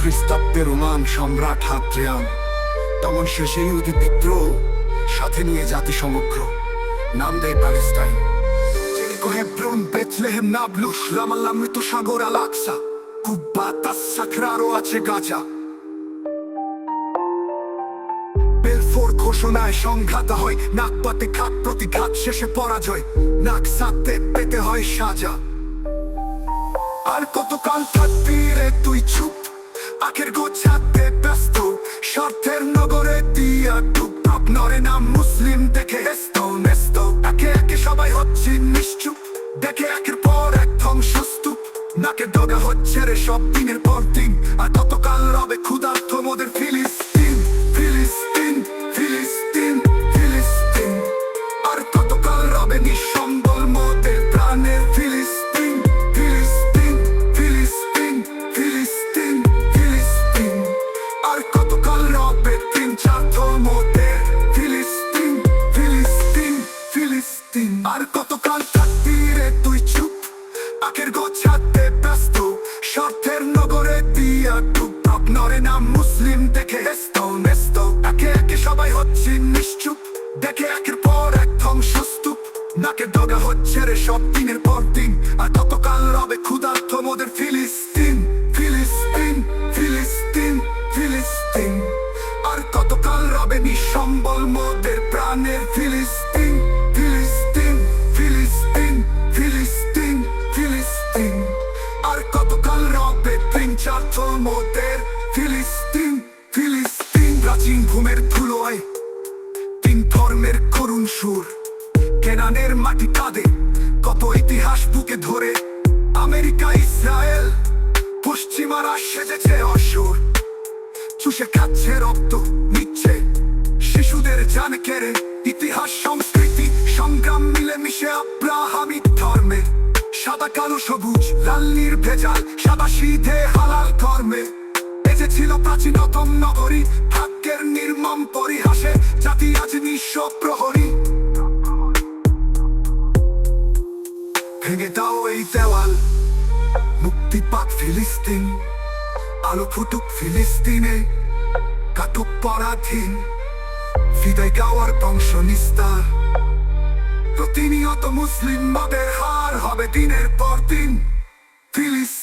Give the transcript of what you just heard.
খ্রিস্টাব্দে রোমান সম্রাট হাদ্রিয়ান তখন শেষে ইহুদি বিদ্রোহ সাথে নিয়ে জাতি সমগ্র নাম দেয় Palestine. Jericho, Hebron, Bethlehem, Nablus, রামাল্লাহ, মৃত সাগর, আল আকসা, কুব্বা, তাসসাখরা, আরও আছে গাজা। বেলফোর ঘোষণায় সংঘাত হয়, নাকপাতে ঘাত প্রতিঘাত, শেষে পরাজয়, নাকসাতে পেতে হয় সাজা। আর কতকাল থাকবি রে তুই চুপ, আখের গোছাতে ব্যস্ত, স্বার্থের নগরে দিয়া ডুব। আপনারে নাম মুসলিম দেখে হেস্ত নেস্ত, একে একে সবাই হচ্ছে নিশ্চুপ, দেখে একের পর এক ধ্বংসস্তূপ। নাকে ডগা হচ্ছে রে সব দিনের পর দিন, আর কতকাল রবে ক্ষুধার্ত মোদের ফিলিস্তিন, ফিলিস্তিন, ফিলিস্তিন, ফিলিস্তিন। আর কতকাল রবে নিঃসম্বল মোদের প্রাণের ফিলিস্তিন, ফিলিস্তিন, ফিলিস্তিন, ফিলিস্তিন, ফিলিস্তিন। আর কতকাল রবে তিন চার মোদের ফিলিস্তিন, ফিলিস্তিন, ফিলিস্তিন। আর কতকাল থাকবি রে তুই চুপ, আখের গোছাতে ব্যস্ত, স্বার্থের নগরে দিয়া ডুব। আপনারে নাম মুসলিম দেখে হেস্ত নেস্ত, একে একে সবাই হচ্ছে নিশ্চুপ, দেখে একের পর এক ধ্বংসস্তূপ। নাকে ডগা হচ্ছে রে সব দিনের পর দিন, আর কতকাল রবে ক্ষুধার্ত মোদের ফিলিস্তিন, ফিলিস্তিন, ফিলিস্তিন, ফিলিস্তিন। আর কতকাল রবে নিঃসম্বল মোদের প্রাণের ফিলিস্তিন, ফিলিস্তিন, ফিলিস্তিন, ফিলিস্তিন, ফিলিস্তিন। আর কতকাল রবে তিন চার মোদের ফিলিস্তিন, ফিলিস্তিন। প্রাচীন ভূমের ধুলোয় তিন ধর্মের করুণ সুর, কেনানের মাটি কাঁদে কত ইতিহাস বুকে ধরে। আমেরিকা, ইসরায়েল, পশ্চিমারা সেজেছে অসুর, চুষে খাচ্ছে রক্ত, নিচ্ছে শিশুদের জান কেড়ে। ইতিহাস, সংস্কৃতি, সংগ্রাম মিলে মিশে আব্রাহামিক ধর্মে, সাদা কালো সবুজ, লাল নীল ভেজাল, সাদা সিধে হালাল কর্মে। এজে ছিল প্রাচীনতম নগরী, ভাগ্যের নির্মম পরিহাসে জাতি আজ নিঃস্ব প্রহরী। ভেঙে দাও এই দেওয়াল, মুক্তি পাক ফিলিস্তিন, আলো ফুটুক ফিলিস্তিনে, কাটুক পরাধীন, বিদায় গাওয়ার বংশ নিস্তার। প্রতিনিয়ত মুসলিম মদের হার হবে দিনের পর দিন। ফিলিস্তিন।